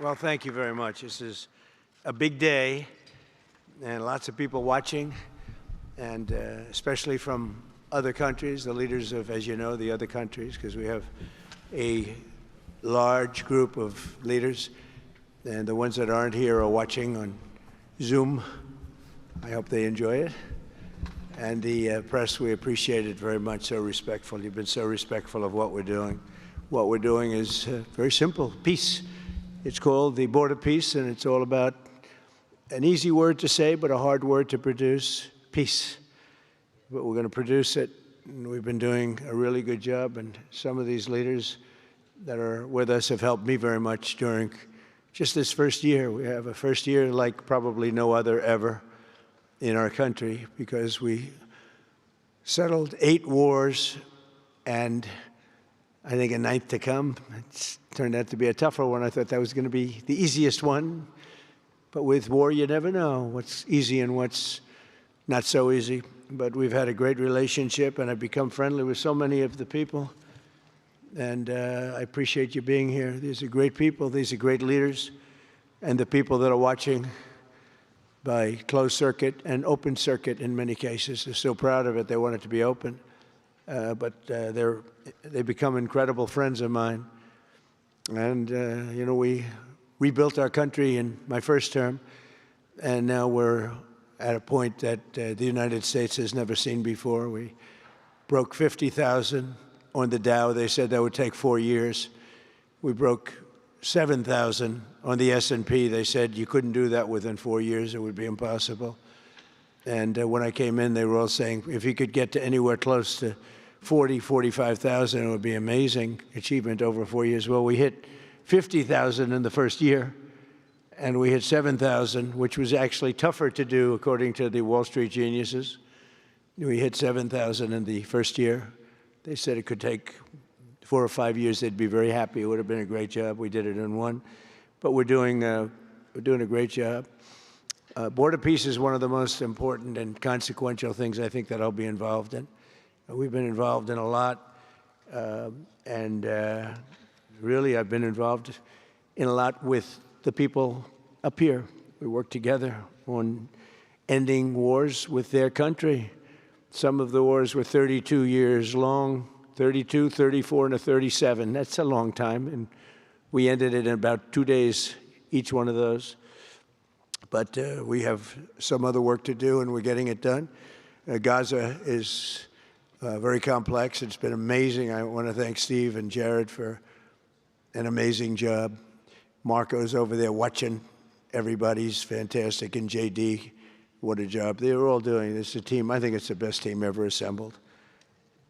Well, thank you very much. This is a big day, and lots of people watching, and especially from other countries, the leaders of, as you know, the other countries, because we have a large group of leaders, and the ones that aren't here are watching on Zoom. I hope they enjoy it. And the press, we appreciate it very much, so respectful. You've been so respectful of what we're doing. What we're doing is very simple, peace. It's called the Board of Peace, and it's all about an easy word to say, but a hard word to produce, peace. But we're going to produce it, and we've been doing a really good job, and some of these leaders that are with us have helped me very much during just this first year. We have a first year like probably no other ever in our country, because we settled 8 wars and I think a 9th to come. It's turned out to be a tougher one. I thought that was going to be the easiest one. But with war, you never know what's easy and what's not so easy. But we've had a great relationship, and I've become friendly with so many of the people. And I appreciate you being here. These are great people. These are great leaders. And the people that are watching by closed circuit and open circuit in many cases, they're so proud of it. They want it to be open. But they become incredible friends of mine. And, you know, we rebuilt our country in my first term, and now we're at a point that the United States has never seen before. We broke 50,000 on the Dow. They said that would take 4 years. We broke 7,000 on the S&P. They said you couldn't do that within 4 years. It would be impossible. And when I came in, they were all saying, if you could get to anywhere close to 40, 45,000, it would be amazing achievement over 4 years. Well, we hit 50,000 in the first year, and we hit 7,000, which was actually tougher to do, according to the Wall Street geniuses. We hit 7,000 in the first year. They said it could take 4 or 5 years. They'd be very happy. It would have been a great job. We did it in 1. But we're doing a great job. Board of Peace is one of the most important and consequential things I think that I'll be involved in. We've been involved in a lot, and really I've been involved in a lot with the people up here. We work together on ending wars with their country. Some of the wars were 32 years long, 32, 34, and a 37. That's a long time, and we ended it in about 2 days, each one of those. But we have some other work to do, and we're getting it done. Gaza is very complex. It's been amazing. I want to thank Steve and Jared for an amazing job. Marco's over there watching. Everybody's fantastic. And JD, what a job. They're all doing. It's a team. I think it's the best team ever assembled.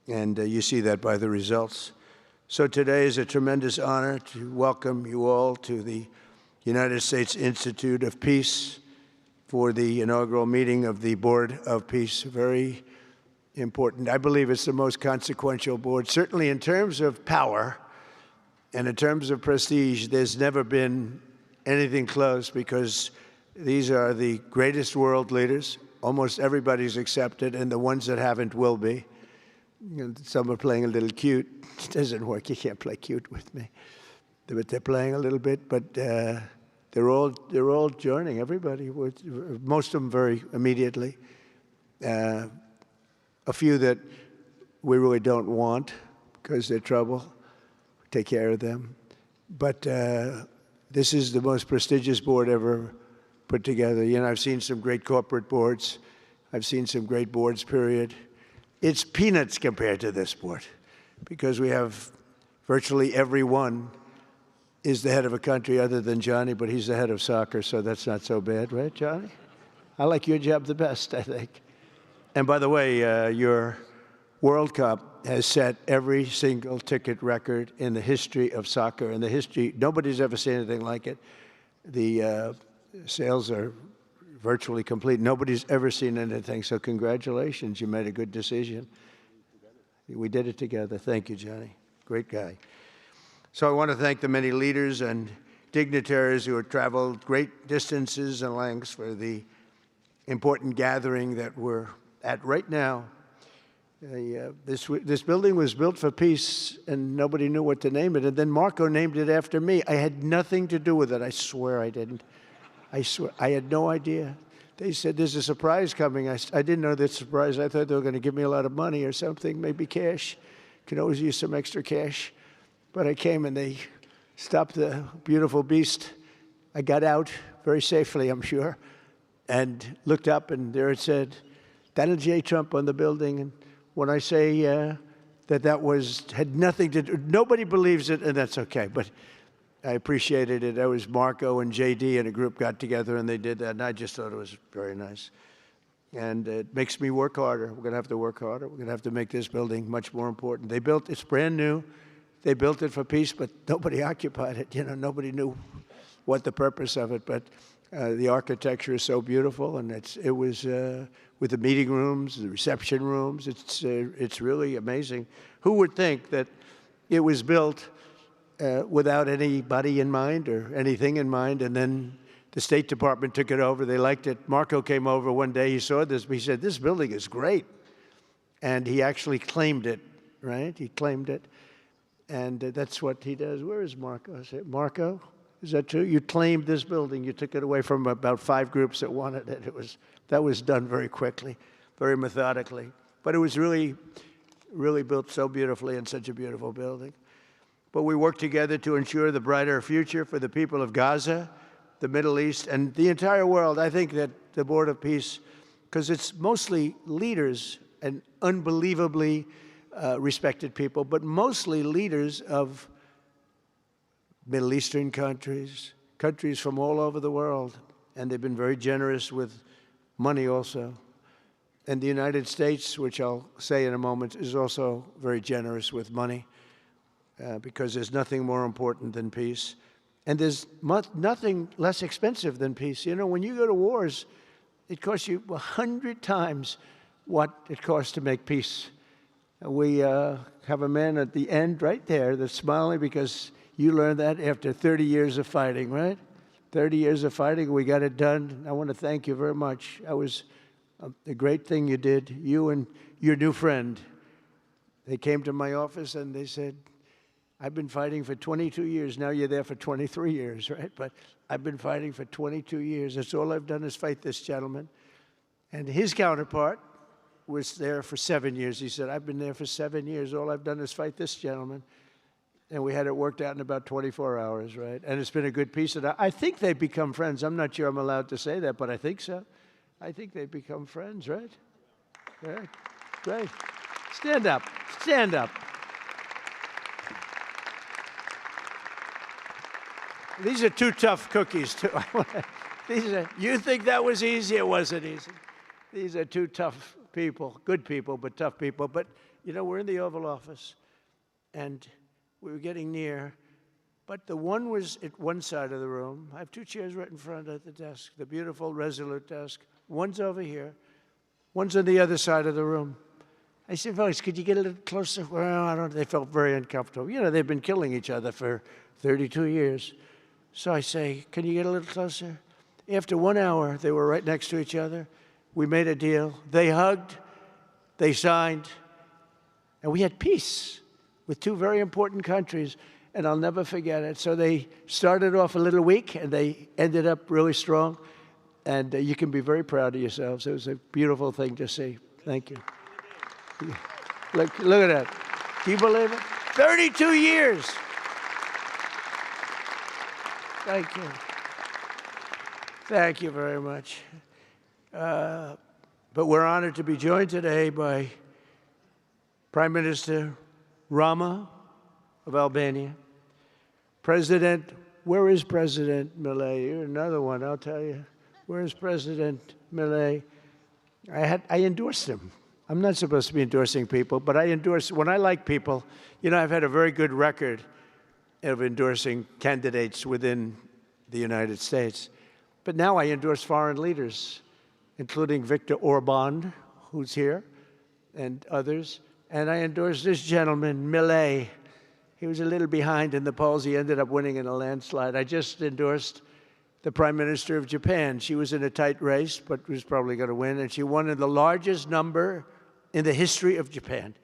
And you see that by the results. So today is a tremendous honor to welcome you all to the United States Institute of Peace for the inaugural meeting of the Board of Peace. Very important. I believe it's the most consequential board, certainly in terms of power and in terms of prestige. There's never been anything close, because these are the greatest world leaders. Almost everybody's accepted, and the ones that haven't will be. You know, some are playing a little cute. It doesn't work. You can't play cute with me. But they're playing a little bit. But they're all joining. Everybody. Most of them very immediately. A few that we really don't want because they're trouble. Take care of them. But this is the most prestigious board ever put together. You know, I've seen some great corporate boards. I've seen some great boards, period. It's peanuts compared to this board, because we have virtually everyone is the head of a country other than Johnny, but he's the head of soccer, so that's not so bad, right, Johnny? I like your job the best, I think. And by the way, your World Cup has set every single ticket record in the history of soccer. In the history, nobody's ever seen anything like it. The sales are virtually complete. Nobody's ever seen anything, so congratulations. You made a good decision. We did it together. Thank you, Johnny. Great guy. So I want to thank the many leaders and dignitaries who have traveled great distances and lengths for the important gathering that we're at right now. This building was built for peace, and nobody knew what to name it. And then Marco named it after me. I had nothing to do with it. I swear I didn't. I swear. I had no idea. They said, there's a surprise coming. I didn't know the surprise. I thought they were going to give me a lot of money or something, maybe cash. Could always use some extra cash. But I came, and they stopped the beautiful beast. I got out very safely, I'm sure, and looked up, and there it said, Donald J. Trump on the building. And when I say that had nothing to do, nobody believes it, and that's okay. But I appreciated it. That was Marco and JD and a group got together, and they did that, and I just thought it was very nice. And it makes me work harder. We're going to have to work harder. We're going to have to make this building much more important. It's brand new. They built it for peace, but nobody occupied it. You know, nobody knew what the purpose of it. But the architecture is so beautiful, and it was with the meeting rooms, the reception rooms. It's really amazing. Who would think that it was built without anybody in mind or anything in mind, and then the State Department took it over. They liked it. Marco came over one day. He saw this. He said, this building is great. And he actually claimed it, right? He claimed it. And that's what he does. Where is Marco? I said, Marco, is that true? You claimed this building. You took it away from about 5 groups that wanted it. That was done very quickly, very methodically. But it was really, really built so beautifully in such a beautiful building. But we worked together to ensure the brighter future for the people of Gaza, the Middle East, and the entire world. I think that the Board of Peace, because it's mostly leaders and unbelievably respected people, but mostly leaders of Middle Eastern countries, countries from all over the world, and they've been very generous with money also. And the United States, which I'll say in a moment, is also very generous with money. Because there's nothing more important than peace. And there's nothing less expensive than peace. You know, when you go to wars, it costs you 100 times what it costs to make peace. We have a man at the end right there that's smiling because you learned that after 30 years of fighting, right? 30 years of fighting, we got it done. I want to thank you very much. That was a great thing you did. You and your new friend, they came to my office and they said, I've been fighting for 22 years. Now you're there for 23 years, right? But I've been fighting for 22 years. That's all I've done is fight this gentleman. And his counterpart was there for 7 years. He said, I've been there for 7 years. All I've done is fight this gentleman. And we had it worked out in about 24 hours, right? And it's been a good peace. And I think they've become friends. I'm not sure I'm allowed to say that, but I think so. I think they've become friends, right? Right. Great. Stand up. Stand up. These are 2 tough cookies, too. You think that was easy? It wasn't easy. These are 2 tough people, good people, but tough people. But, you know, we're in the Oval Office, and we were getting near. But the one was at one side of the room. I have 2 chairs right in front of the desk, the beautiful, resolute desk. One's over here. One's on the other side of the room. I said, folks, could you get a little closer? Well, I don't know. They felt very uncomfortable. You know, they've been killing each other for 32 years. So I say, can you get a little closer? After 1 hour, they were right next to each other. We made a deal. They hugged, they signed, and we had peace with 2 very important countries, and I'll never forget it. So they started off a little weak, and they ended up really strong, and you can be very proud of yourselves. It was a beautiful thing to see. Thank you. Look at that. Can you believe it? 32 years. Thank you. Thank you very much. But we're honored to be joined today by Prime Minister Rama of Albania. President, where is President Milei? You're another one, I'll tell you. Where is President Milei? I endorsed him. I'm not supposed to be endorsing people, but I endorse, when I like people, you know, I've had a very good record of endorsing candidates within the United States. But now I endorse foreign leaders, including Viktor Orban, who's here, and others. And I endorse this gentleman, Milei. He was a little behind in the polls. He ended up winning in a landslide. I just endorsed the Prime Minister of Japan. She was in a tight race, but was probably going to win. And she won in the largest number in the history of Japan.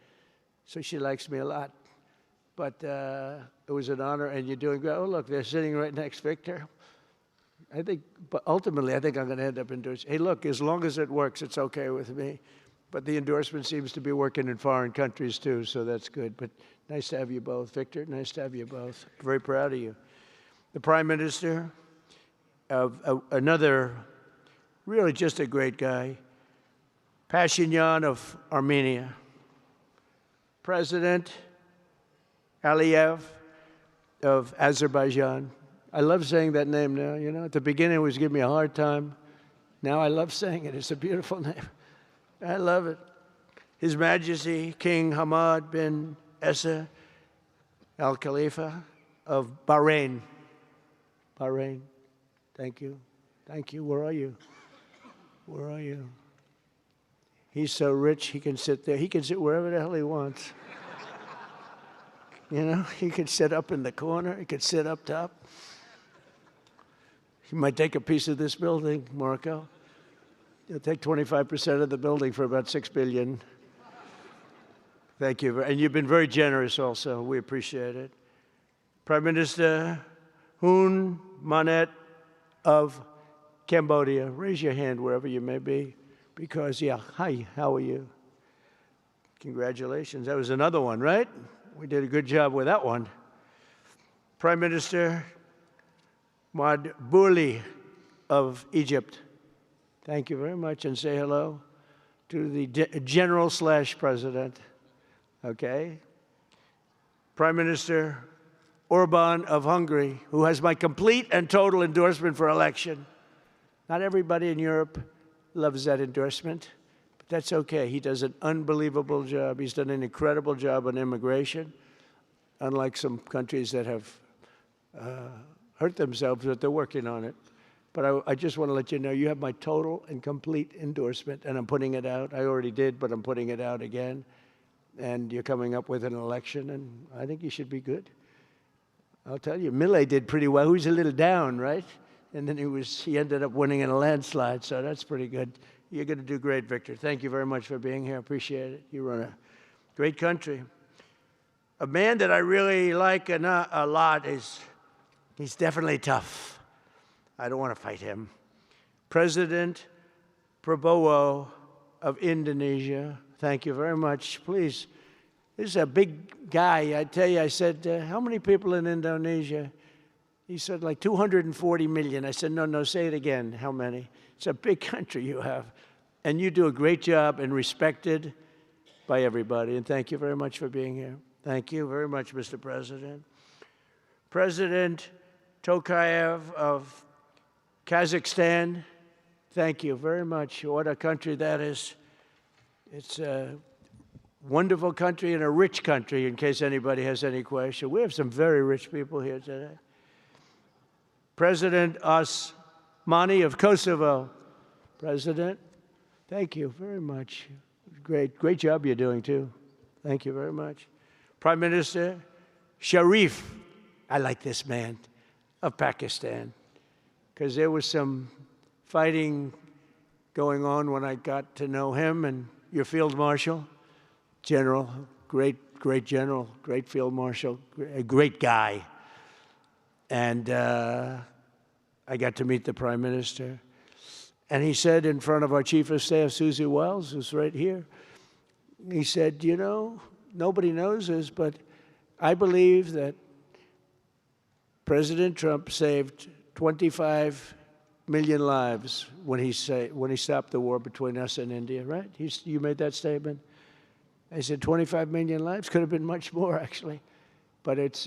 So she likes me a lot. But it was an honor, and you're doing great. Oh, look, they're sitting right next, Victor. But ultimately, I think I'm going to end up endorsing. Hey, look, as long as it works, it's okay with me. But the endorsement seems to be working in foreign countries, too, so that's good. But nice to have you both. Victor, nice to have you both. Very proud of you. The Prime Minister of another, really just a great guy, Pashinyan of Armenia. President Aliyev of Azerbaijan. I love saying that name now, you know. At the beginning, it was giving me a hard time. Now I love saying it. It's a beautiful name. I love it. His Majesty King Hamad bin Isa Al Khalifa of Bahrain. Bahrain. Thank you. Thank you. Where are you? Where are you? He's so rich, he can sit there. He can sit wherever the hell he wants. You know, he could sit up in the corner. He could sit up top. He might take a piece of this building, Marco. He'll take 25% of the building for about $6 billion. Thank you. And you've been very generous also. We appreciate it. Prime Minister Hun Manet of Cambodia. Raise your hand wherever you may be. Because, yeah, hi, how are you? Congratulations. That was another one, right? We did a good job with that one. Prime Minister Madbouli of Egypt. Thank you very much, and say hello to the General/President. Okay? Prime Minister Orban of Hungary, who has my complete and total endorsement for election. Not everybody in Europe loves that endorsement, but that's okay. He does an unbelievable job. He's done an incredible job on immigration, unlike some countries that have hurt themselves, but they're working on it. But I just want to let you know, you have my total and complete endorsement, and I'm putting it out. I already did, but I'm putting it out again. And you're coming up with an election, and I think you should be good. I'll tell you, Millet did pretty well. He was a little down, right? And then he ended up winning in a landslide, so that's pretty good. You're going to do great, Victor. Thank you very much for being here. Appreciate it. You run a great country. A man that I really like a lot he's definitely tough. I don't want to fight him. President Prabowo of Indonesia. Thank you very much. Please, this is a big guy. I tell you, I said, how many people in Indonesia? He said, like 240 million. I said, no, say it again. How many? It's a big country you have. And you do a great job and respected by everybody. And thank you very much for being here. Thank you very much, Mr. President. President Tokayev of Kazakhstan, thank you very much. What a country that is. It's a wonderful country and a rich country, in case anybody has any question. We have some very rich people here today. President Osmani of Kosovo. President, thank you very much. Great job you're doing, too. Thank you very much. Prime Minister Sharif, I like this man, of Pakistan, because there was some fighting going on when I got to know him, and your Field Marshal, General, great general, great Field Marshal, a great guy. And I got to meet the Prime Minister. And he said in front of our Chief of Staff, Susie Wells, who's right here, he said, you know, nobody knows this, but I believe that President Trump saved 25 million lives when he stopped the war between us and India, right? You made that statement? I said 25 million lives? Could have been much more, actually. But it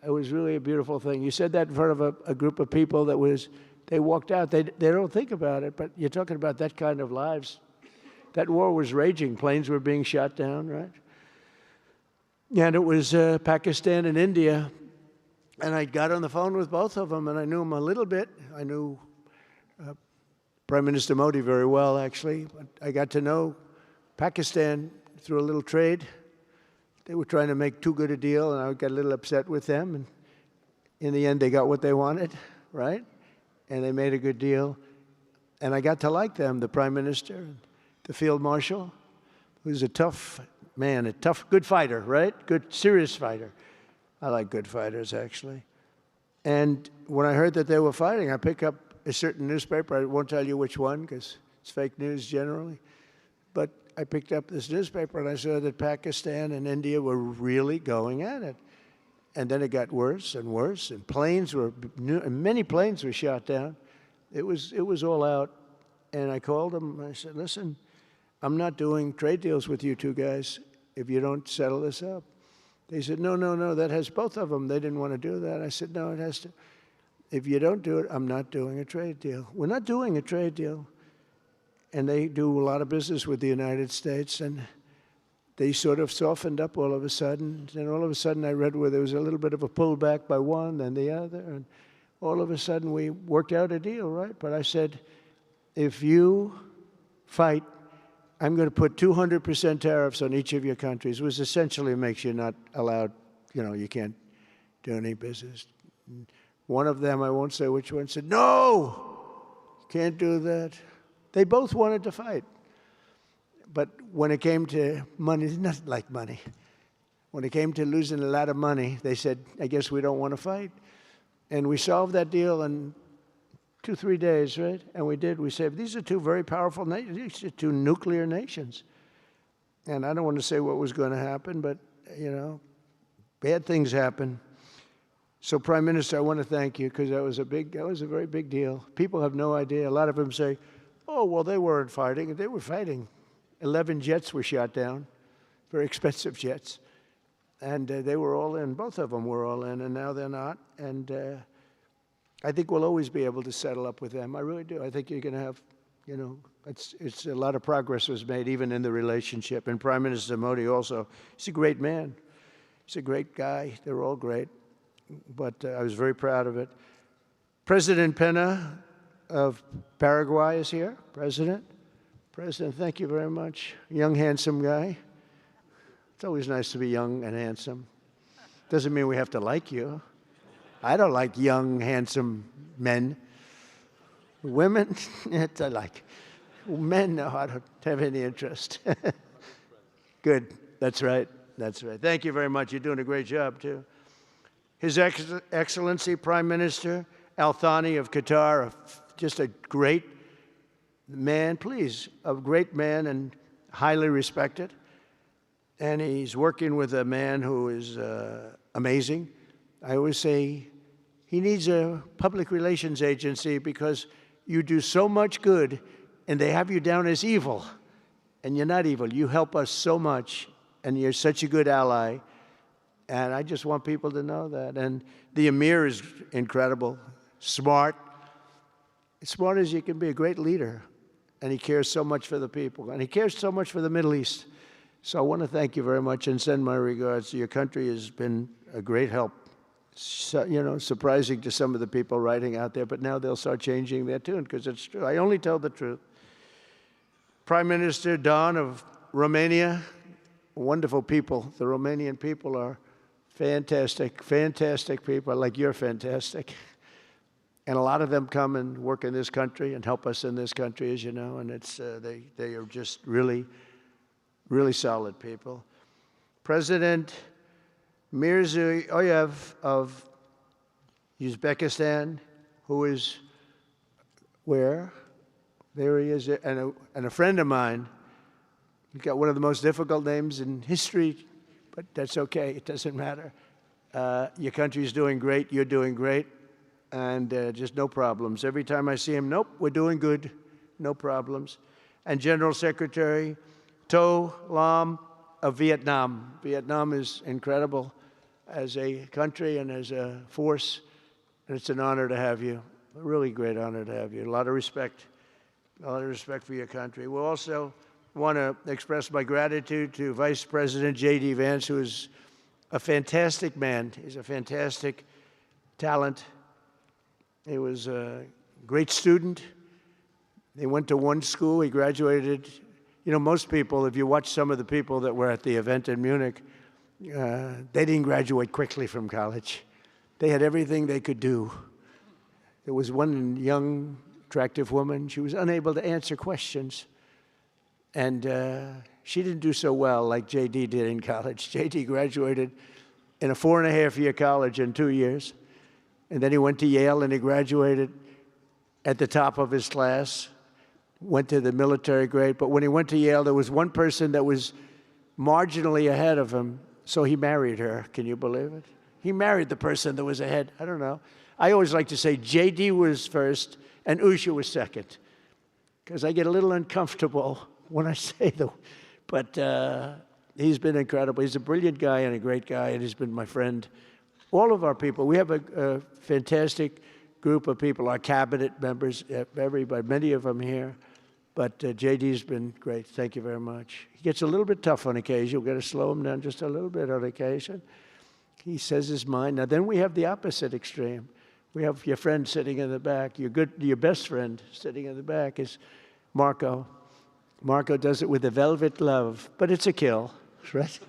was really a beautiful thing. You said that in front of a group of people they walked out. They don't think about it, but you're talking about that kind of lives. That war was raging. Planes were being shot down, right? And it was Pakistan and India. And I got on the phone with both of them, and I knew them a little bit. I knew Prime Minister Modi very well, actually. But I got to know Pakistan through a little trade. They were trying to make too good a deal, and I got a little upset with them. And in the end, they got what they wanted, right? And they made a good deal. And I got to like them, the Prime Minister, the Field Marshal, who's a tough man, a tough, good fighter, right? Good, serious fighter. I like good fighters, actually. And when I heard that they were fighting, I picked up a certain newspaper. I won't tell you which one because it's fake news generally. But I picked up this newspaper and I saw that Pakistan and India were really going at it. And then it got worse and worse, and many planes were shot down. It was all out. And I called them and I said, listen, I'm not doing trade deals with you two guys if you don't settle this up. They said, no, that has both of them. They didn't want to do that. I said, no, it has to. If you don't do it, I'm not doing a trade deal. We're not doing a trade deal. And they do a lot of business with the United States, and they sort of softened up all of a sudden. And all of a sudden I read where there was a little bit of a pullback by one, then the other, and all of a sudden we worked out a deal, right? But I said, if you fight, I'm going to put 200% tariffs on each of your countries, which essentially makes you not allowed, you can't do any business. One of them, I won't say which one, said, no, can't do that. They both wanted to fight. But when it came to money, it's not like money. When it came to losing a lot of money, they said, I guess we don't want to fight. And we solved that deal in 2-3 days, right? And we did. We said, these are two very powerful nations. These are two nuclear nations. And I don't want to say what was going to happen, but, bad things happen. So, Prime Minister, I want to thank you because that was a very big deal. People have no idea. A lot of them say, oh, well, they weren't fighting. They were fighting. 11 jets were shot down, very expensive jets. And they were all in. Both of them were all in, and now they're not. And I think we'll always be able to settle up with them. I really do. I think you're going to have, it's a lot of progress was made even in the relationship. And Prime Minister Modi also, he's a great man. He's a great guy. They're all great. But I was very proud of it. President Pena of Paraguay is here. President, thank you very much. Young, handsome guy. It's always nice to be young and handsome. Doesn't mean we have to like you. I don't like young, handsome men. Women, I like. Men, no, I don't have any interest. Good. That's right. Thank you very much. You're doing a great job, too. His Excellency Prime Minister Al Thani of Qatar, just a great man, a great man and highly respected. And he's working with a man who is amazing. I always say he needs a public relations agency because you do so much good and they have you down as evil. And you're not evil. You help us so much and you're such a good ally. And I just want people to know that. And the Emir is incredible, smart as you can be, a great leader. And he cares so much for the people. And he cares so much for the Middle East. So I want to thank you very much and send my regards. Your country has been a great help. So, surprising to some of the people writing out there, but now they'll start changing their tune because it's true. I only tell the truth. Prime Minister Don of Romania, wonderful people. The Romanian people are fantastic people, like you're fantastic. And a lot of them come and work in this country and help us in this country, as you know, and it's they are just really solid people. President Mirziyoyev of Uzbekistan, who is where? There he is, and a friend of mine. He's got one of the most difficult names in history, but that's okay. It doesn't matter. Your country's doing great. You're doing great. And just no problems. Every time I see him, nope, we're doing good. No problems. And General Secretary To Lam of Vietnam. Vietnam is incredible as a country and as a force. And it's an honor to have you. A really great honor to have you. A lot of respect. A lot of respect for your country. We'll also want to express my gratitude to Vice President J.D. Vance, who is a fantastic man. He's a fantastic talent. He was a great student. He went to one school. He graduated. Most people, if you watch some of the people that were at the event in Munich, they didn't graduate quickly from college. They had everything they could do. There was one young, attractive woman. She was unable to answer questions. And she didn't do so well like J.D. did in college. J.D. graduated in a 4.5-year college in 2 years. And then he went to Yale and he graduated at the top of his class, went to the military grade. But when he went to Yale, there was one person that was marginally ahead of him, so he married her. Can you believe it? He married the person that was ahead. I don't know. I always like to say J.D. was first and Usha was second, because I get a little uncomfortable when I say the, but he's been incredible. He's a brilliant guy and a great guy, and he's been my friend. All of our people, we have a fantastic group of people, our cabinet members, everybody, many of them here. But J.D.'s been great. Thank you very much. He gets a little bit tough on occasion. We've got to slow him down just a little bit on occasion. He says his mind. Now, then we have the opposite extreme. We have your friend sitting in the back. Your best friend sitting in the back is Marco. Marco does it with a velvet glove, but it's a kill, right?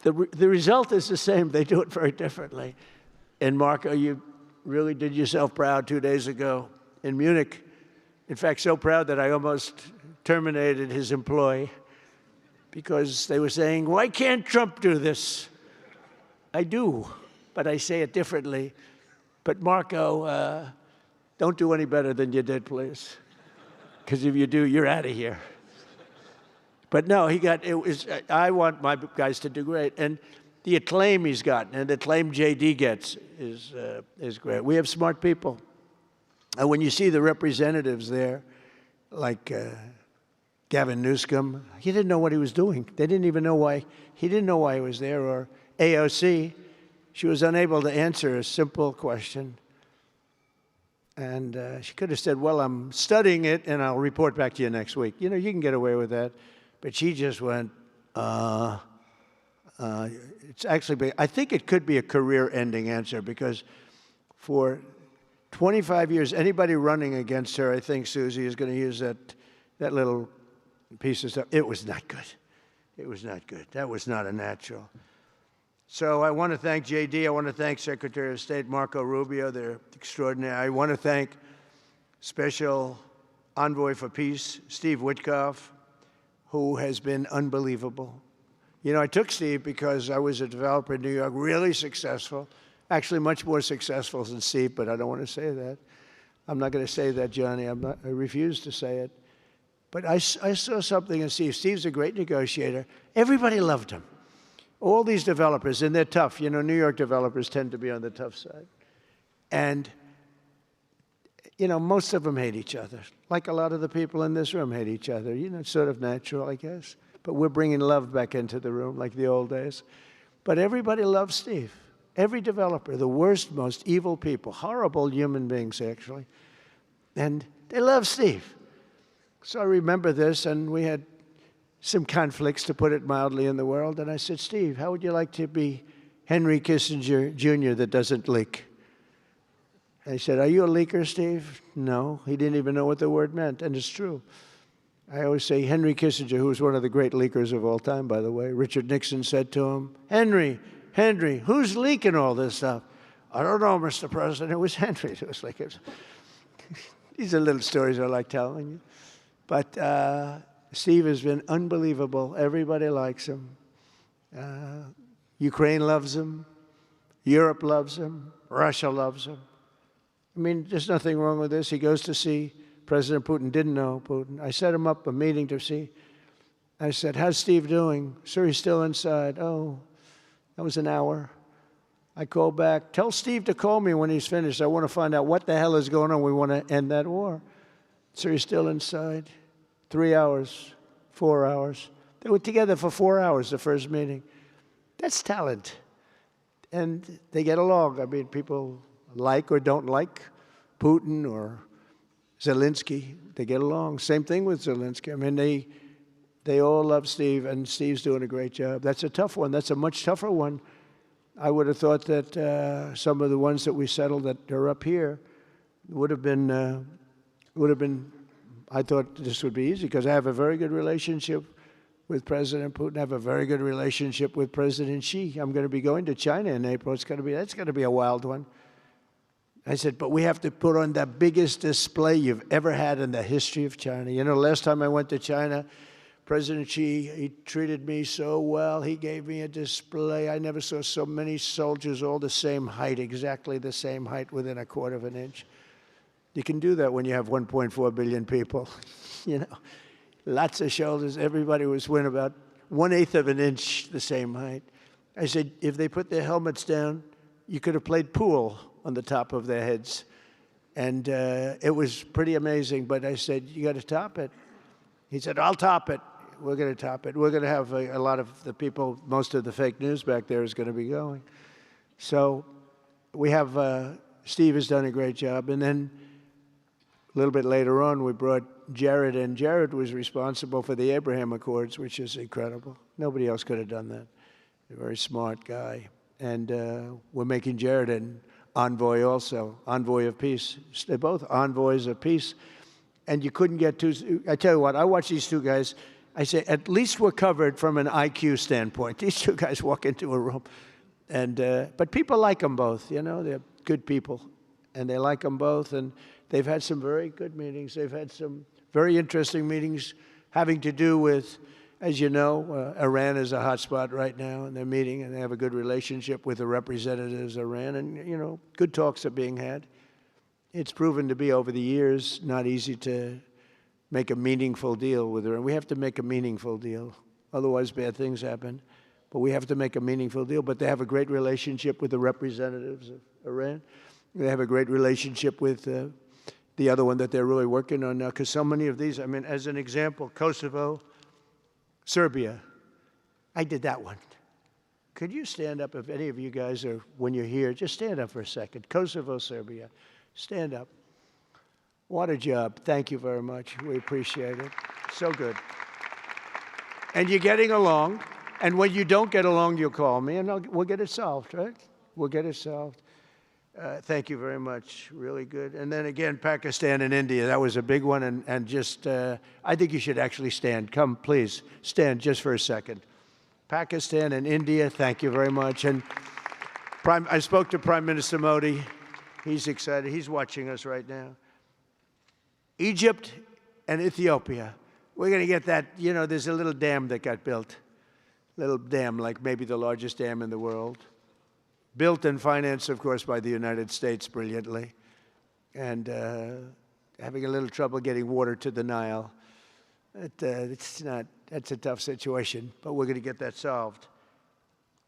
The result is the same. They do it very differently. And Marco, you really did yourself proud 2 days ago in Munich. In fact, so proud that I almost terminated his employ because they were saying, why can't Trump do this? I do, but I say it differently. But Marco, don't do any better than you did, please. Because if you do, you're out of here. But no, I want my guys to do great. And the acclaim he's gotten and the acclaim J.D. gets is great. We have smart people. And when you see the representatives there, like Gavin Newsom, he didn't know what he was doing. They didn't even know why. He didn't know why he was there. Or AOC, she was unable to answer a simple question. And she could have said, well, I'm studying it, and I'll report back to you next week. You know, you can get away with that. But she just went, it's actually, I think it could be a career-ending answer, because for 25 years, anybody running against her, I think Susie is going to use that little piece of stuff. It was not good. It was not good. That was not a natural. So I want to thank J.D. I want to thank Secretary of State Marco Rubio. They're extraordinary. I want to thank Special Envoy for Peace, Steve Witkoff, who has been unbelievable. You know, I took Steve because I was a developer in New York, really successful, actually much more successful than Steve, but I don't want to say that. I'm not going to say that, Johnny. I refuse to say it. But I saw something in Steve. Steve's a great negotiator. Everybody loved him. All these developers, and they're tough. You know, New York developers tend to be on the tough side. And, you know, most of them hate each other. Like a lot of the people in this room hate each other. You know, it's sort of natural, I guess. But we're bringing love back into the room like the old days. But everybody loves Steve. Every developer, the worst, most evil people, horrible human beings, actually. And they love Steve. So I remember this, and we had some conflicts, to put it mildly, in the world. And I said, Steve, how would you like to be Henry Kissinger Jr. that doesn't leak? And he said, are you a leaker, Steve? No. He didn't even know what the word meant, and it's true. I always say Henry Kissinger, who was one of the great leakers of all time, by the way. Richard Nixon said to him, Henry, who's leaking all this stuff? I don't know, Mr. President. It was Henry. It was like, these are little stories I like telling you. But Steve has been unbelievable. Everybody likes him. Ukraine loves him. Europe loves him. Russia loves him. I mean, there's nothing wrong with this. He goes to see President Putin. Didn't know Putin. I set him up a meeting to see. I said, how's Steve doing? Sir, he's still inside. Oh, that was an hour. I called back. Tell Steve to call me when he's finished. I want to find out what the hell is going on. We want to end that war. Sir, he's still inside. 3 hours, 4 hours. They were together for 4 hours, the first meeting. That's talent. And they get along. I mean, people like or don't like Putin or Zelensky. They get along. Same thing with Zelensky. I mean, they all love Steve, and Steve's doing a great job. That's a tough one. That's a much tougher one. I would have thought that some of the ones that we settled that are up here would have been, I thought this would be easy, because I have a very good relationship with President Putin. I have a very good relationship with President Xi. I'm going to be going to China in April. That's going to be a wild one. I said, but we have to put on the biggest display you've ever had in the history of China. You know, last time I went to China, President Xi, he treated me so well. He gave me a display. I never saw so many soldiers all the same height, exactly the same height within a quarter of an inch. You can do that when you have 1.4 billion people. You know, lots of shoulders. Everybody was within about 1/8 of an inch the same height. I said, if they put their helmets down, you could have played pool on the top of their heads. And it was pretty amazing. But I said, you got to top it. He said, I'll top it. We're going to top it. We're going to have a lot of the people, most of the fake news back there is going to be going. So we have, Steve has done a great job. And then a little bit later on, we brought Jared in. Jared was responsible for the Abraham Accords, which is incredible. Nobody else could have done that. A very smart guy. And we're making Jared an envoy also, envoy of peace. They're both envoys of peace. And you couldn't get two. I tell you what, I watch these two guys. I say, at least we're covered from an IQ standpoint. These two guys walk into a room. And, but people like them both, you know. They're good people. And they like them both. And they've had some very good meetings. They've had some very interesting meetings having to do with, as you know, Iran is a hot spot right now. And they're meeting, and they have a good relationship with the representatives of Iran. And, you know, good talks are being had. It's proven to be, over the years, not easy to make a meaningful deal with Iran. We have to make a meaningful deal. Otherwise, bad things happen. But we have to make a meaningful deal. But they have a great relationship with the representatives of Iran. They have a great relationship with the other one that they're really working on now. Because so many of these, I mean, as an example, Kosovo, Serbia. I did that one. Could you stand up, if any of you guys are, when you're here, just stand up for a second. Kosovo, Serbia. Stand up. What a job. Thank you very much. We appreciate it. So good. And you're getting along. And when you don't get along, you'll call me, and we'll get it solved, right? We'll get it solved. Thank you very much. Really good. And then again, Pakistan and India. That was a big one. And just, I think you should actually stand. Come, please, stand just for a second. Pakistan and India, thank you very much. And I spoke to Prime Minister Modi. He's excited. He's watching us right now. Egypt and Ethiopia. We're going to get that, you know, there's a little dam that got built. Little dam, like maybe the largest dam in the world. Built and financed, of course, by the United States brilliantly. And having a little trouble getting water to the Nile. That's a tough situation, but we're going to get that solved.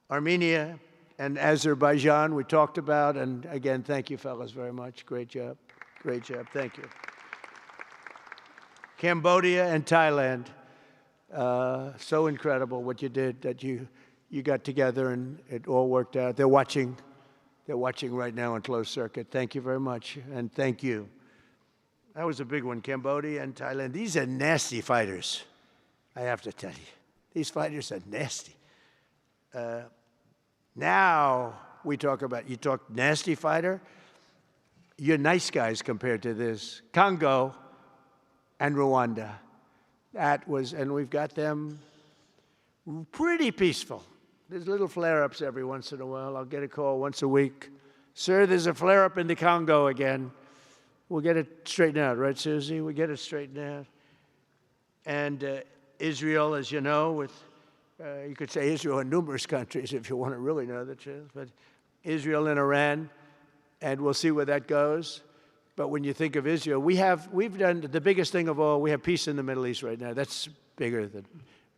Armenia and Azerbaijan, we talked about. And again, thank you, fellas, very much. Great job. Great job. Thank you. Cambodia and Thailand. So incredible what you did, that you got together and it all worked out. They're watching right now on closed circuit. Thank you very much, and thank you. That was a big one, Cambodia and Thailand. These are nasty fighters, I have to tell you. These fighters are nasty. Now we talk about, you talk nasty fighter, you're nice guys compared to this. Congo and Rwanda. That was, and we've got them pretty peaceful. There's little flare-ups every once in a while. I'll get a call once a week. Sir, there's a flare-up in the Congo again. We'll get it straightened out, right, Susie? We'll get it straightened out. And Israel, as you know, with, you could say Israel and numerous countries if you want to really know the truth, but Israel and Iran, and we'll see where that goes. But when you think of Israel, we've done the biggest thing of all. We have peace in the Middle East right now. That's bigger than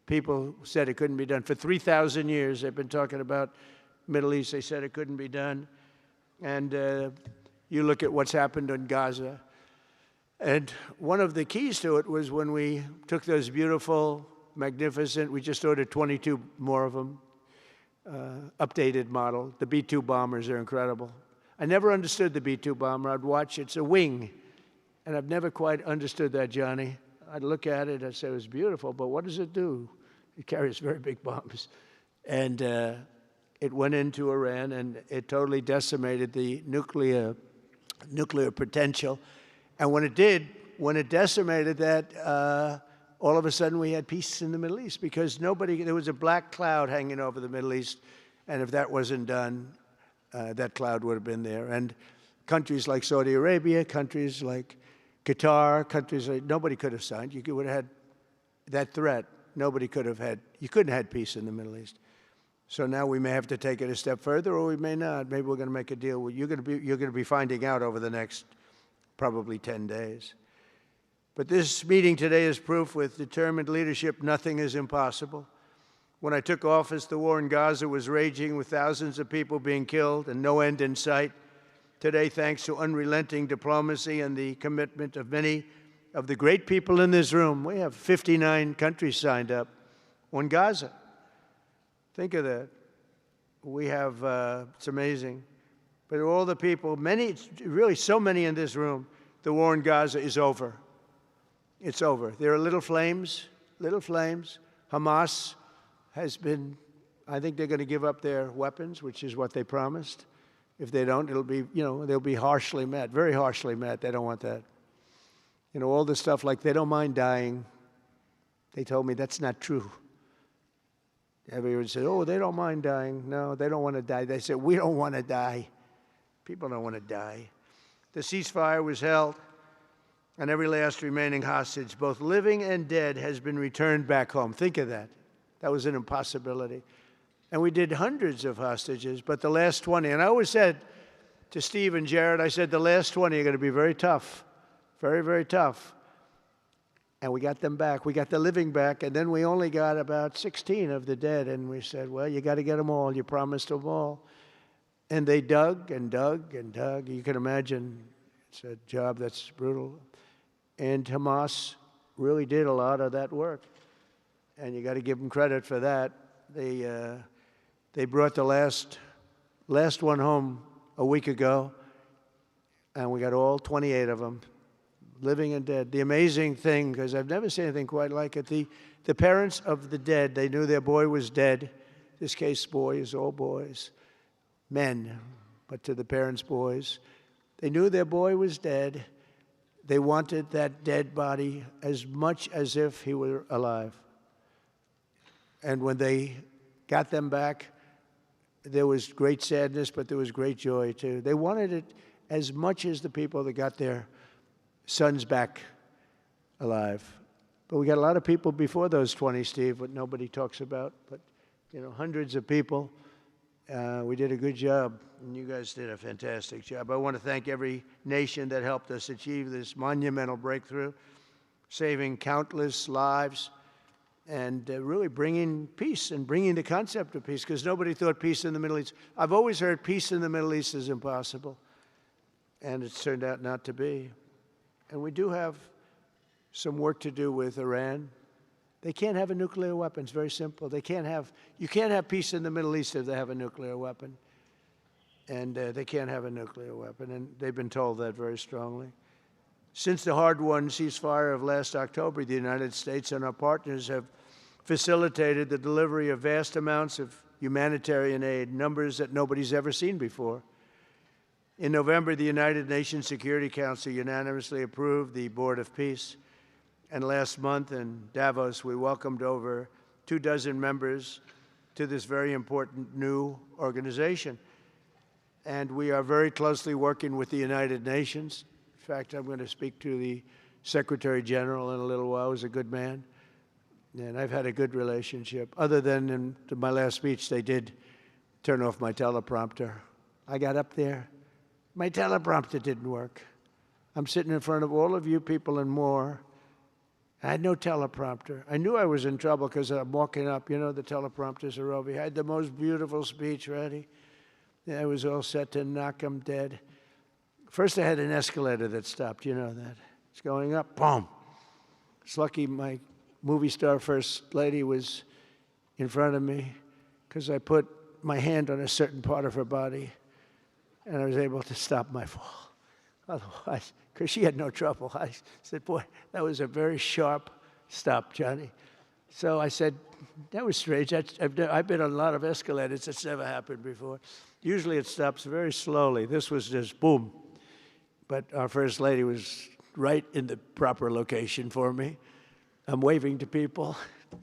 people said it couldn't be done. For 3,000 years, they've been talking about Middle East. They said it couldn't be done. And you look at what's happened in Gaza. And one of the keys to it was when we took those beautiful, magnificent, we just ordered 22 more of them, updated model. The B-2 bombers are incredible. I never understood the B-2 bomber. I'd watch, it's a wing. And I've never quite understood that, Johnny. I'd look at it, I'd say it was beautiful, but what does it do? It carries very big bombs. And it went into Iran, and it totally decimated the nuclear potential. And when it did, when it decimated that, all of a sudden we had peace in the Middle East, because there was a black cloud hanging over the Middle East, and if that wasn't done, that cloud would have been there. And countries like Saudi Arabia, countries like Qatar, countries like, nobody could have signed. You would have had that threat. Nobody could have had, you couldn't have had peace in the Middle East. So now we may have to take it a step further, or we may not. Maybe we're going to make a deal. You're going to be finding out over the next probably 10 days. But this meeting today is proof with determined leadership, nothing is impossible. When I took office, the war in Gaza was raging with thousands of people being killed and no end in sight. Today, thanks to unrelenting diplomacy and the commitment of many of the great people in this room, we have 59 countries signed up on Gaza. Think of that. We have, it's amazing. But all the people, many, really so many in this room, the war in Gaza is over. It's over. There are little flames, little flames. Hamas has been, I think they're going to give up their weapons, which is what they promised. If they don't, it'll be, they'll be harshly met, very harshly met. They don't want that. All the stuff like they don't mind dying. They told me that's not true. Everyone said, oh, they don't mind dying. No, they don't want to die. They said, we don't want to die. People don't want to die. The ceasefire was held, and every last remaining hostage, both living and dead, has been returned back home. Think of that. That was an impossibility. And we did hundreds of hostages, but the last 20, and I always said to Steve and Jared, I said, the last 20 are going to be very tough, very, very tough. And we got them back. We got the living back, and then we only got about 16 of the dead, and we said, well, you got to get them all. You promised them all. And they dug and dug and dug. You can imagine it's a job that's brutal. And Hamas really did a lot of that work, and you got to give them credit for that. They brought the last one home a week ago, and we got all 28 of them, living and dead. The amazing thing, because I've never seen anything quite like it, the parents of the dead, they knew their boy was dead. This case, boys, all boys, men, but to the parents' boys. They knew their boy was dead. They wanted that dead body as much as if he were alive. And when they got them back, there was great sadness, but there was great joy, too. They wanted it as much as the people that got their sons back alive. But we got a lot of people before those 20, Steve, what nobody talks about. But, hundreds of people. We did a good job, and you guys did a fantastic job. I want to thank every nation that helped us achieve this monumental breakthrough, saving countless lives, and really bringing peace and bringing the concept of peace, because nobody thought peace in the Middle East. I've always heard peace in the Middle East is impossible, and it's turned out not to be. And we do have some work to do with Iran. They can't have a nuclear weapon. It's very simple. You can't have peace in the Middle East if they have a nuclear weapon. And they can't have a nuclear weapon, and they've been told that very strongly. Since the hard-won ceasefire of last October, the United States and our partners have facilitated the delivery of vast amounts of humanitarian aid, numbers that nobody's ever seen before. In November, the United Nations Security Council unanimously approved the Board of Peace. And last month in Davos, we welcomed over 24 members to this very important new organization. And we are very closely working with the United Nations. In fact, I'm going to speak to the Secretary General in a little while. He's a good man. And I've had a good relationship. Other than in my last speech, they did turn off my teleprompter. I got up there. My teleprompter didn't work. I'm sitting in front of all of you people and more. I had no teleprompter. I knew I was in trouble because I'm walking up. The teleprompters are over here. I had the most beautiful speech ready. I was all set to knock them dead. First, I had an escalator that stopped. You know that. It's going up. Boom. It's lucky my movie star first lady was in front of me because I put my hand on a certain part of her body, and I was able to stop my fall. Otherwise, because she had no trouble. I said, boy, that was a very sharp stop, Johnny. So I said, that was strange. I've been on a lot of escalators. It's never happened before. Usually it stops very slowly. This was just boom. But our First Lady was right in the proper location for me. I'm waving to people,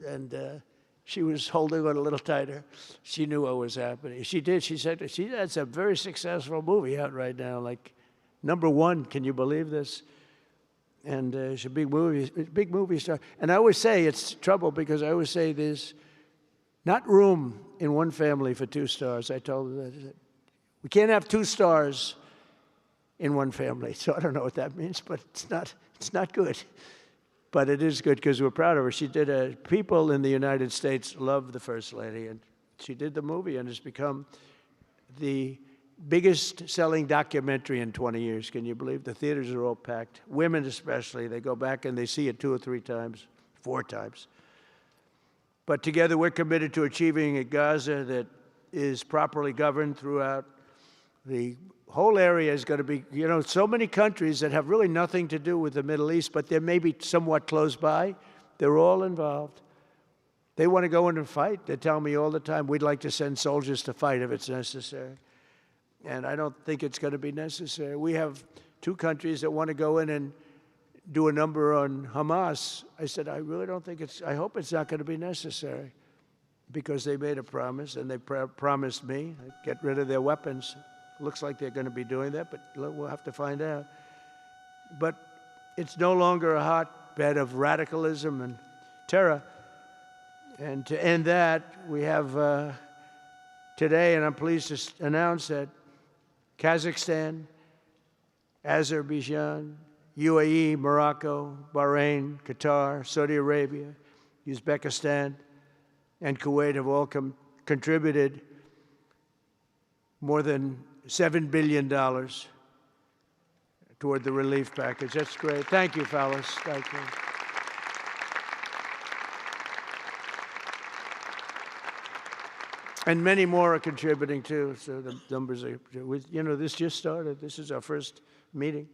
and she was holding on a little tighter. She knew what was happening. She did. She said, that's a very successful movie out right now. Like, #1. Can you believe this? And she's a big movie star. And I always say it's trouble because I always say there's not room in one family for 2 stars. I told her that. We can't have 2 stars in one family. So I don't know what that means, but it's not good. But it is good because we're proud of her. She did people in the United States love the First Lady, and she did the movie, and it's become the biggest selling documentary in 20 years. Can you believe? The theaters are all packed. Women especially, they go back and they see it 2 or 3 times, 4 times. But together we're committed to achieving a Gaza that is properly governed throughout. The whole area is going to be, so many countries that have really nothing to do with the Middle East, but they're maybe somewhat close by. They're all involved. They want to go in and fight. They tell me all the time, we'd like to send soldiers to fight if it's necessary. And I don't think it's going to be necessary. We have 2 countries that want to go in and do a number on Hamas. I said, I really don't think I hope it's not going to be necessary, because they made a promise, and they promised me get rid of their weapons. Looks like they're going to be doing that, but we'll have to find out. But it's no longer a hotbed of radicalism and terror. And to end that, we have today, and I'm pleased to announce that Kazakhstan, Azerbaijan, UAE, Morocco, Bahrain, Qatar, Saudi Arabia, Uzbekistan, and Kuwait have all contributed more than $7 billion toward the relief package. That's great. Thank you, fellas. Thank you. And many more are contributing, too. So the numbers are, this just started. This is our first meeting.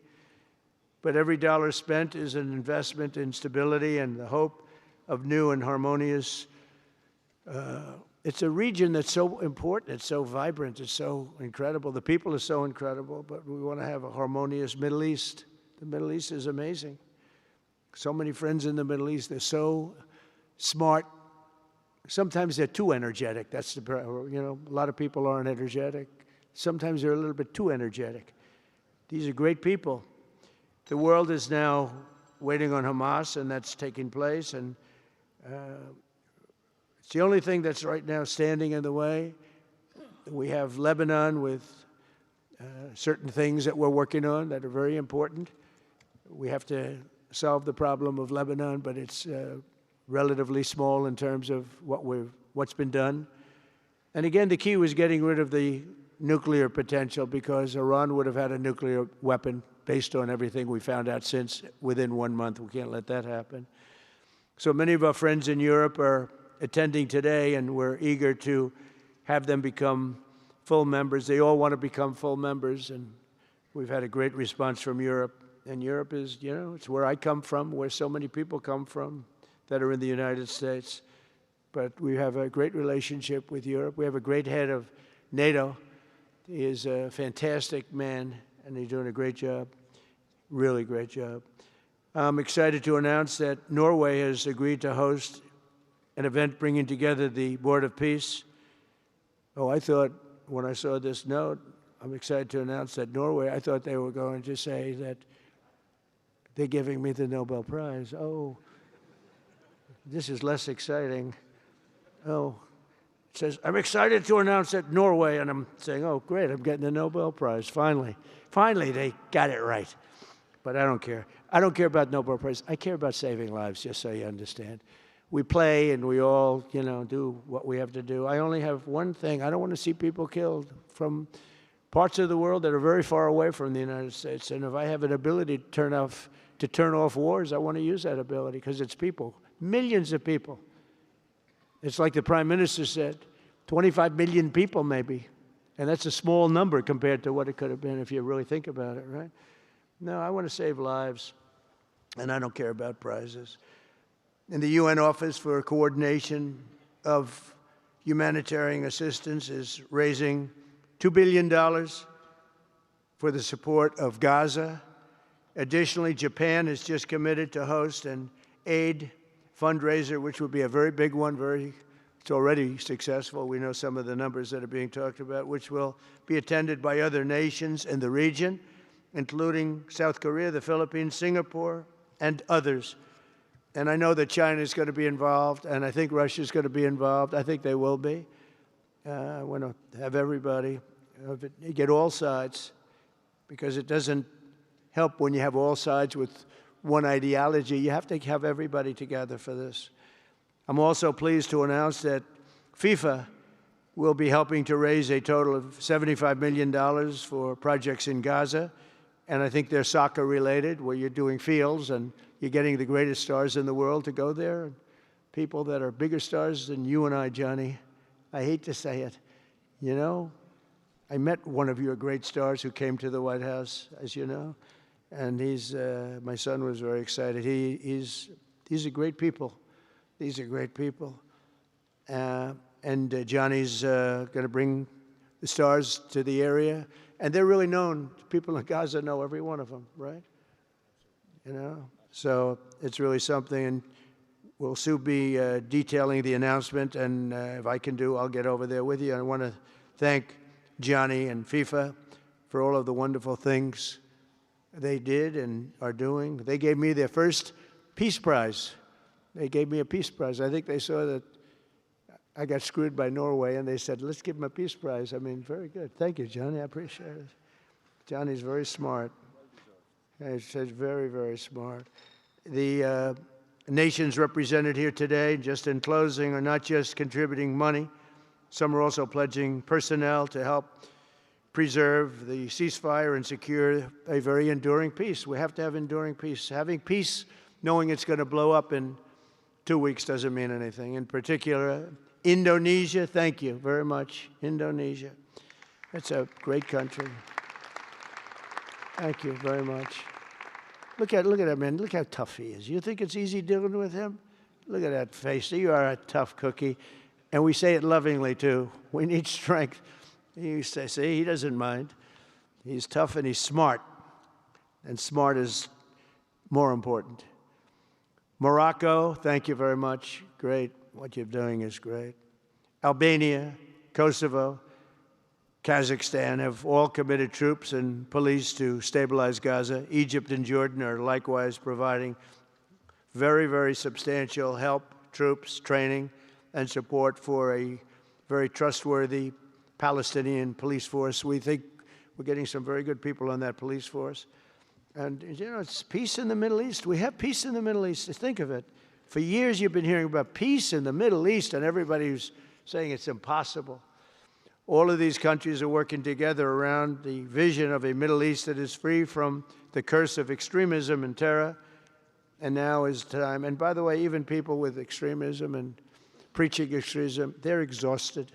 But every dollar spent is an investment in stability and the hope of new and harmonious. It's a region that's so important. It's so vibrant. It's so incredible. The people are so incredible, but we want to have a harmonious Middle East. The Middle East is amazing. So many friends in the Middle East. They're so smart. Sometimes they're too energetic. That's a lot of people aren't energetic. Sometimes they're a little bit too energetic. These are great people. The world is now waiting on Hamas, and that's taking place. And it's the only thing that's right now standing in the way. We have Lebanon with certain things that we're working on that are very important. We have to solve the problem of Lebanon, but it's relatively small in terms of what's been done. And again, the key was getting rid of the nuclear potential, because Iran would have had a nuclear weapon based on everything we found out since within 1 month. We can't let that happen. So many of our friends in Europe are attending today, and we're eager to have them become full members. They all want to become full members, and we've had a great response from Europe. And Europe is, it's where I come from, where so many people come from that are in the United States. But we have a great relationship with Europe. We have a great head of NATO. He is a fantastic man, and he's doing a great job, really great job. I'm excited to announce that Norway has agreed to host an event bringing together the Board of Peace. Oh, I thought when I saw this note, I'm excited to announce that Norway, I thought they were going to say that they're giving me the Nobel Prize. Oh, this is less exciting. Oh, it says, I'm excited to announce that Norway, and I'm saying, oh, great, I'm getting the Nobel Prize, finally. Finally, they got it right. But I don't care. I don't care about Nobel Prize. I care about saving lives, just so you understand. We play and we all, do what we have to do. I only have one thing. I don't want to see people killed from parts of the world that are very far away from the United States. And if I have an ability to turn off wars, I want to use that ability, because it's people, millions of people. It's like the Prime Minister said, 25 million people maybe. And that's a small number compared to what it could have been if you really think about it, right? No, I want to save lives, and I don't care about prizes. In the UN Office for Coordination of Humanitarian Assistance is raising $2 billion for the support of Gaza. Additionally, Japan has just committed to host an aid fundraiser, which would be a very big one. It's already successful. We know some of the numbers that are being talked about, which will be attended by other nations in the region. including South Korea, the Philippines, Singapore, and others. And I know that China is going to be involved, and I think Russia is going to be involved. I think they will be. I want to have everybody, get all sides, because it doesn't help when you have all sides with one ideology. You have to have everybody together for this. I'm also pleased to announce that FIFA will be helping to raise a total of $75 million for projects in Gaza. And I think they're soccer related, where you're doing fields and you're getting the greatest stars in the world to go there. People that are bigger stars than you and I, Johnny. I hate to say it. You know, I met one of your great stars who came to the White House, as you know. And my son was very excited. These are great people. These are great people. And Johnny's going to bring the stars to the area. And they're really known. People in Gaza know every one of them, right? You know? So it's really something. And we'll soon be detailing the announcement. And if I can I'll get over there with you. I want to thank Johnny and FIFA for all of the wonderful things they did and are doing. They gave me their first Peace Prize. They gave me a Peace Prize. I think they saw that I got screwed by Norway, and they said, let's give him a Peace Prize. I mean, very good. Thank you, Johnny. I appreciate it. Johnny's very smart. He's very, very smart. The nations represented here today, just in closing, are not just contributing money. Some are also pledging personnel to help preserve the ceasefire and secure a very enduring peace. We have to have enduring peace. Having peace, knowing it's going to blow up in 2 weeks, doesn't mean anything. In particular, Indonesia, thank you very much. Indonesia. It's a great country. Thank you very much. Look at that man. Look how tough he is. You think it's easy dealing with him? Look at that face. You are a tough cookie. And we say it lovingly, too. We need strength. You say, see, he doesn't mind. He's tough and he's smart. And smart is more important. Morocco, thank you very much. Great. What you're doing is great. Albania, Kosovo, Kazakhstan have all committed troops and police to stabilize Gaza. Egypt and Jordan are likewise providing very, very substantial help, troops, training, and support for a very trustworthy Palestinian police force. We think we're getting some very good people on that police force. And, you know, it's peace in the Middle East. We have peace in the Middle East. Think of it. For years you've been hearing about peace in the Middle East, and everybody's saying it's impossible. All of these countries are working together around the vision of a Middle East that is free from the curse of extremism and terror. And now is time. And by the way, even people with extremism and preaching extremism, they're exhausted.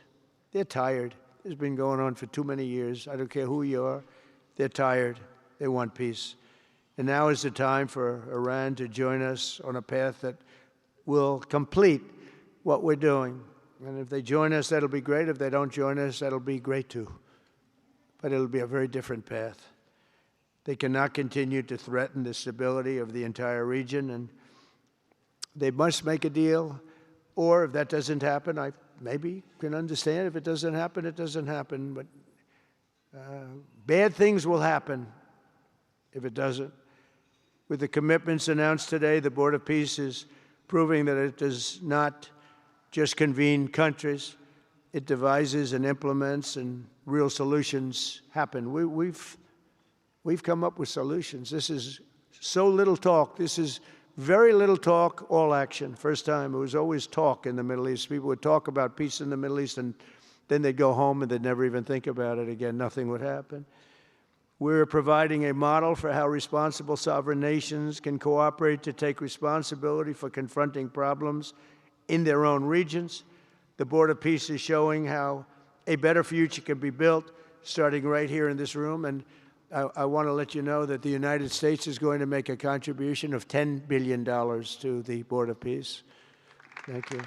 They're tired. It's been going on for too many years. I don't care who you are. They're tired. They want peace. And now is the time for Iran to join us on a path that will complete what we're doing. And if they join us, that'll be great. If they don't join us, that'll be great too. But it'll be a very different path. They cannot continue to threaten the stability of the entire region, and they must make a deal. Or if that doesn't happen, I maybe can understand. If it doesn't happen, it doesn't happen. But bad things will happen if it doesn't. With the commitments announced today, the Board of Peace is proving that it does not just convene countries. It devises and implements, and real solutions happen. We've come up with solutions. This is so little talk. This is very little talk, all action. First time, it was always talk in the Middle East. People would talk about peace in the Middle East, and then they'd go home and they'd never even think about it again. Nothing would happen. We're providing a model for how responsible sovereign nations can cooperate to take responsibility for confronting problems in their own regions. The Board of Peace is showing how a better future can be built, starting right here in this room. And I want to let you know that the United States is going to make a contribution of $10 billion to the Board of Peace. Thank you.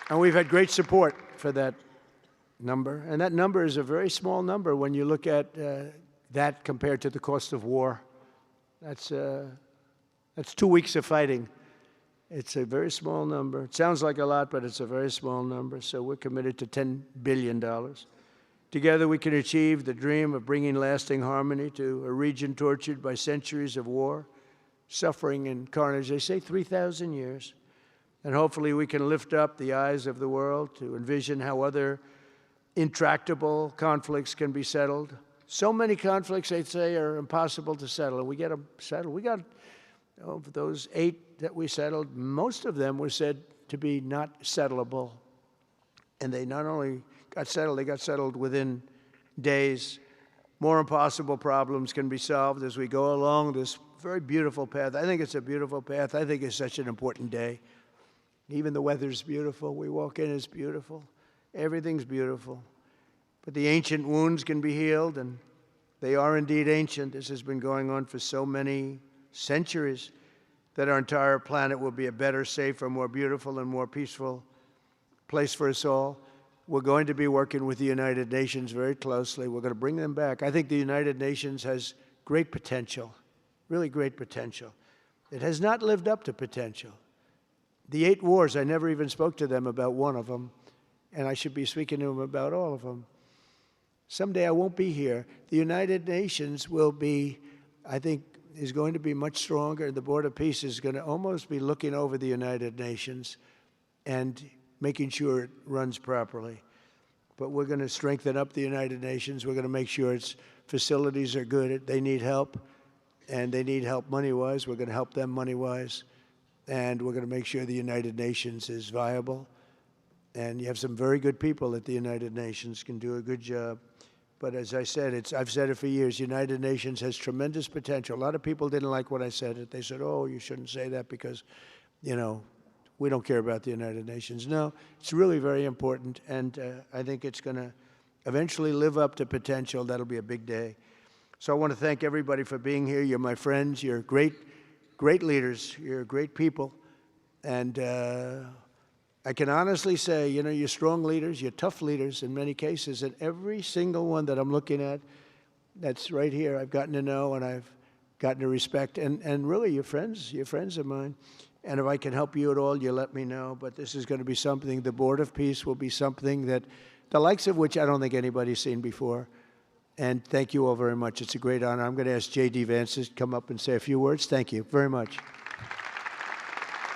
And we've had great support for that number. And that number is a very small number when you look at that compared to the cost of war. That's 2 weeks of fighting. It's a very small number. It sounds like a lot, but it's a very small number. So we're committed to $10 billion. Together, we can achieve the dream of bringing lasting harmony to a region tortured by centuries of war, suffering, and carnage. They say 3,000 years. And hopefully we can lift up the eyes of the world to envision how other intractable conflicts can be settled. So many conflicts, they say, are impossible to settle, and we get them settled. We got, of those 8 that we settled, most of them were said to be not settlable. And they not only got settled, they got settled within days. More impossible problems can be solved as we go along this very beautiful path. I think it's a beautiful path. I think it's such an important day. Even the weather's beautiful. We walk in, it's beautiful. Everything's beautiful. But the ancient wounds can be healed, and they are indeed ancient. This has been going on for so many centuries that our entire planet will be a better, safer, more beautiful, and more peaceful place for us all. We're going to be working with the United Nations very closely. We're going to bring them back. I think the United Nations has great potential, really great potential. It has not lived up to potential. The 8 wars, I never even spoke to them about one of them, and I should be speaking to them about all of them. Someday I won't be here. The United Nations will be, I think, is going to be much stronger. The Board of Peace is going to almost be looking over the United Nations and making sure it runs properly. But we're going to strengthen up the United Nations. We're going to make sure its facilities are good. They need help, and they need help money-wise. We're going to help them money-wise. And we're going to make sure the United Nations is viable. And you have some very good people at the United Nations, can do a good job. But as I said, I've said it for years, the United Nations has tremendous potential. A lot of people didn't like when I said it. They said, oh, you shouldn't say that because, you know, we don't care about the United Nations. No, it's really very important, and I think it's going to eventually live up to potential. That'll be a big day. So I want to thank everybody for being here. You're my friends. You're great leaders. You're great people. And I can honestly say, you know, you're strong leaders. You're tough leaders in many cases. And every single one that I'm looking at that's right here, I've gotten to know and I've gotten to respect. And really, you're friends of mine. And if I can help you at all, you let me know. But this is going to be something, the Board of Peace will be something that, the likes of which I don't think anybody's seen before. And thank you all very much. It's a great honor. I'm going to ask J.D. Vance to come up and say a few words. Thank you very much.